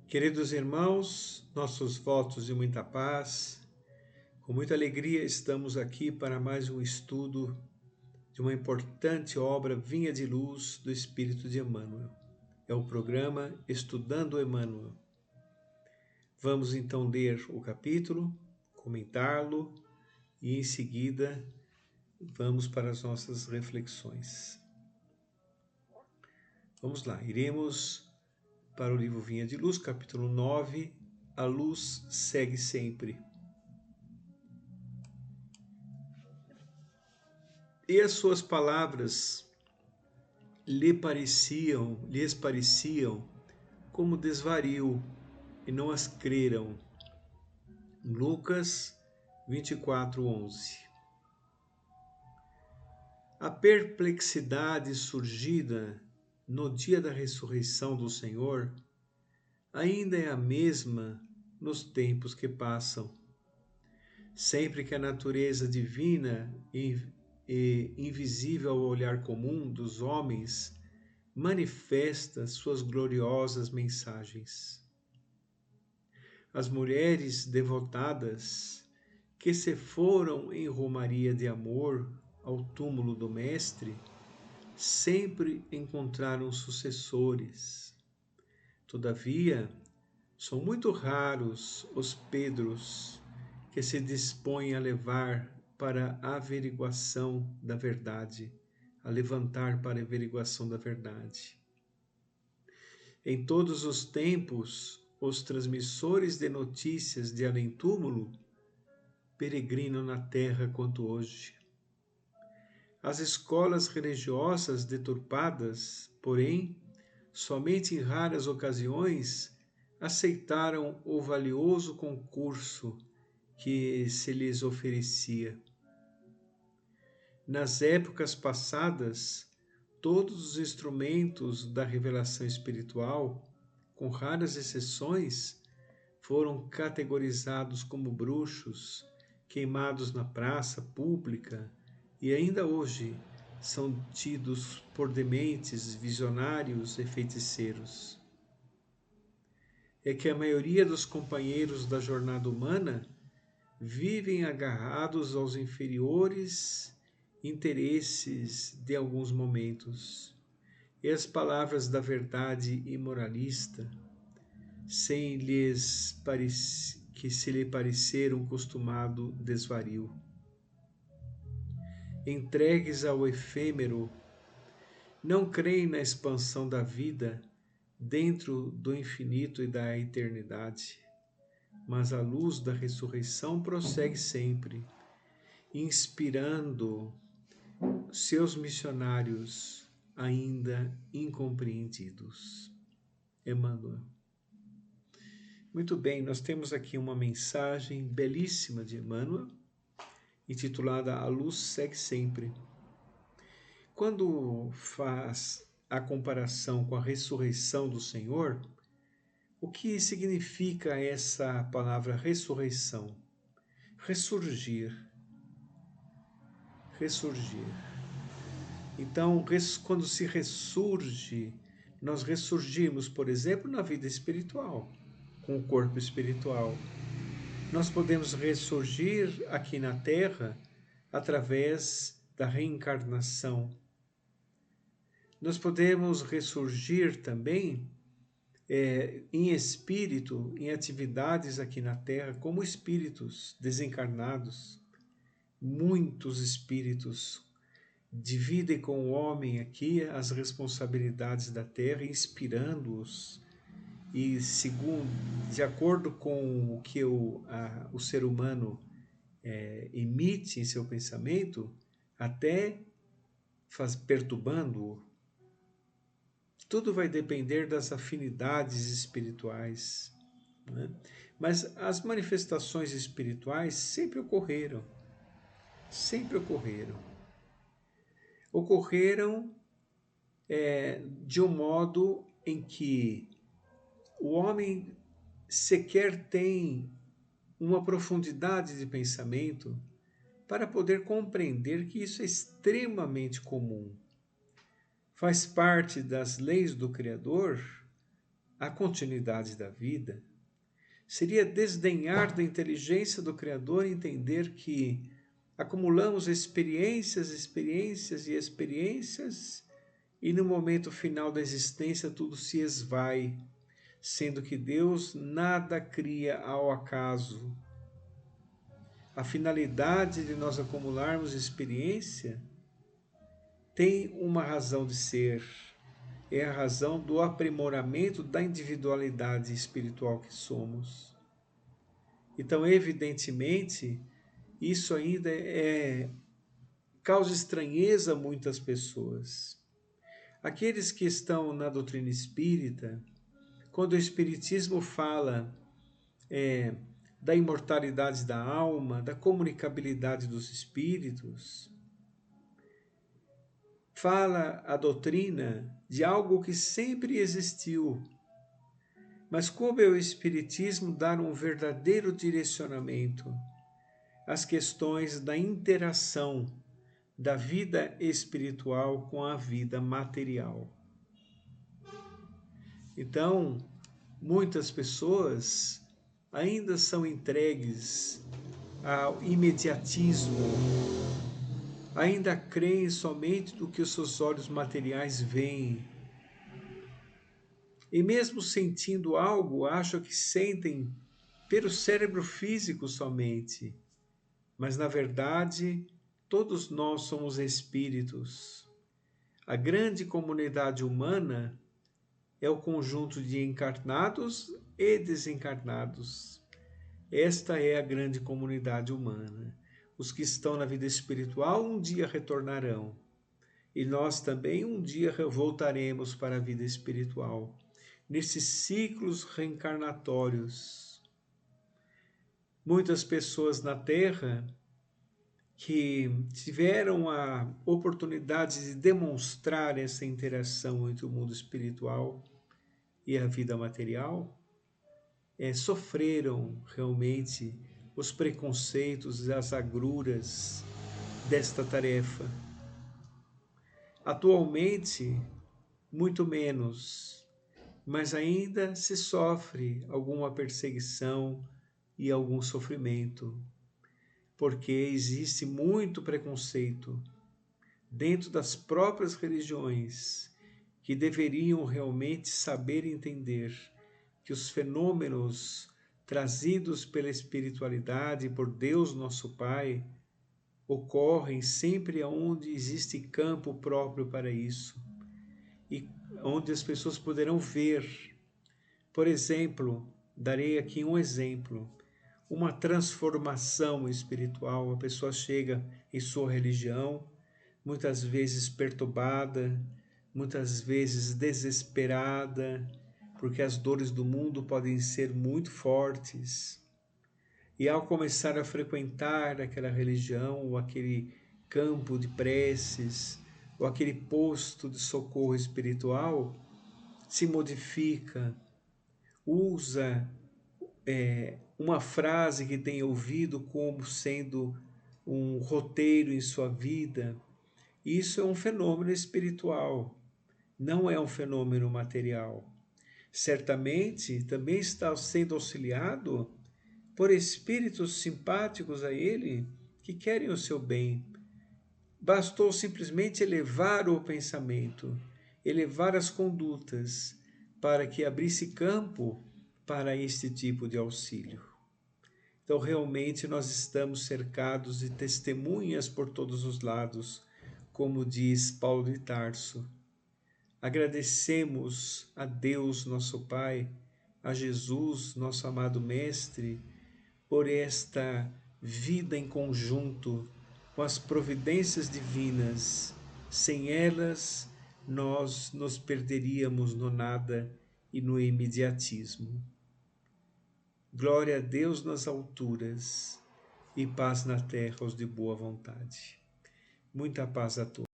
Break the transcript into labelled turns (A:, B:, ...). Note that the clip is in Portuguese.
A: Queridos irmãos, nossos votos de muita paz, com muita alegria estamos aqui para mais um estudo de uma importante obra Vinha de Luz do Espírito de Emmanuel. É o programa Estudando Emmanuel. Vamos então ler o capítulo, comentá-lo e em seguida vamos para as nossas reflexões. Vamos lá, iremos para o livro Vinha de Luz, capítulo 9, A Luz Segue Sempre. E as suas palavras lhes pareciam como desvario, e não as creram. Lucas 24:11. A perplexidade surgida no dia da ressurreição do Senhor ainda é a mesma nos tempos que passam. Sempre que a natureza divina e invisível ao olhar comum dos homens manifesta suas gloriosas mensagens. As mulheres devotadas que se foram em romaria de amor ao túmulo do Mestre sempre encontraram sucessores. Todavia, são muito raros os Pedros que se dispõem a levar para a averiguação da verdade, a levantar para a averiguação da verdade. Em todos os tempos, os transmissores de notícias de além-túmulo peregrinam na terra quanto hoje. As escolas religiosas deturpadas, porém, somente em raras ocasiões aceitaram o valioso concurso que se lhes oferecia. Nas épocas passadas, todos os instrumentos da revelação espiritual, com raras exceções, foram categorizados como bruxos, queimados na praça pública e ainda hoje são tidos por dementes, visionários e feiticeiros. É que a maioria dos companheiros da jornada humana vivem agarrados aos inferiores interesses de alguns momentos, e as palavras da verdade imoralista, que se lhe parecer um costumado desvario. Entregues ao efêmero, não creem na expansão da vida dentro do infinito e da eternidade, mas a luz da ressurreição prossegue sempre, inspirando seus missionários ainda incompreendidos. Emmanuel. Muito bem, nós temos aqui uma mensagem belíssima de Emmanuel, intitulada A Luz Segue Sempre. Quando faz a comparação com a ressurreição do Senhor, o que significa essa palavra ressurreição? Ressurgir. Ressurgir. Então, quando se ressurge, nós ressurgimos, por exemplo, na vida espiritual, com o corpo espiritual. Nós podemos ressurgir aqui na Terra através da reencarnação. Nós podemos ressurgir também em espírito, em atividades aqui na Terra, como espíritos desencarnados. Muitos espíritos dividem com o homem aqui as responsabilidades da Terra, inspirando-os e de acordo com o que o ser humano emite em seu pensamento, até perturbando-o. Tudo vai depender das afinidades espirituais, né? Mas as manifestações espirituais sempre ocorreram. Sempre ocorreram. Ocorreram de um modo em que o homem sequer tem uma profundidade de pensamento para poder compreender que isso é extremamente comum. Faz parte das leis do Criador a continuidade da vida, seria desdenhar da inteligência do Criador e entender que acumulamos experiências e no momento final da existência tudo se esvai, sendo que Deus nada cria ao acaso. A finalidade de nós acumularmos experiência tem uma razão de ser. É a razão do aprimoramento da individualidade espiritual que somos. Então, evidentemente, isso ainda causa estranheza a muitas pessoas. Aqueles que estão na doutrina espírita, quando o Espiritismo fala da imortalidade da alma, da comunicabilidade dos espíritos, fala a doutrina de algo que sempre existiu, mas como é o Espiritismo dar um verdadeiro direcionamento às questões da interação da vida espiritual com a vida material. Então, muitas pessoas ainda são entregues ao imediatismo, ainda creem somente do que os seus olhos materiais veem. E mesmo sentindo algo, acham que sentem pelo cérebro físico somente. Mas, na verdade, todos nós somos espíritos. A grande comunidade humana é o conjunto de encarnados e desencarnados. Esta é a grande comunidade humana. Os que estão na vida espiritual um dia retornarão. E nós também um dia voltaremos para a vida espiritual. Nesses ciclos reencarnatórios, muitas pessoas na Terra que tiveram a oportunidade de demonstrar essa interação entre o mundo espiritual e a vida material, sofreram realmente os preconceitos e as agruras desta tarefa. Atualmente, muito menos, mas ainda se sofre alguma perseguição e algum sofrimento, porque existe muito preconceito dentro das próprias religiões que deveriam realmente saber entender que os fenômenos trazidos pela espiritualidade, por Deus nosso Pai, ocorrem sempre onde existe campo próprio para isso e onde as pessoas poderão ver. Por exemplo, darei aqui um exemplo. Uma transformação espiritual. A pessoa chega em sua religião, muitas vezes perturbada, muitas vezes desesperada, porque as dores do mundo podem ser muito fortes. E ao começar a frequentar aquela religião, ou aquele campo de preces, ou aquele posto de socorro espiritual, se modifica, usa uma frase que tem ouvido como sendo um roteiro em sua vida. Isso é um fenômeno espiritual, não é um fenômeno material. Certamente também está sendo auxiliado por espíritos simpáticos a ele que querem o seu bem. Bastou simplesmente elevar o pensamento, elevar as condutas, para que abrisse campo para este tipo de auxílio. Então, realmente, nós estamos cercados de testemunhas por todos os lados, como diz Paulo de Tarso. Agradecemos a Deus, nosso Pai, a Jesus, nosso amado Mestre, por esta vida em conjunto com as providências divinas. Sem elas, nós nos perderíamos no nada e no imediatismo. Glória a Deus nas alturas e paz na terra aos de boa vontade. Muita paz a todos.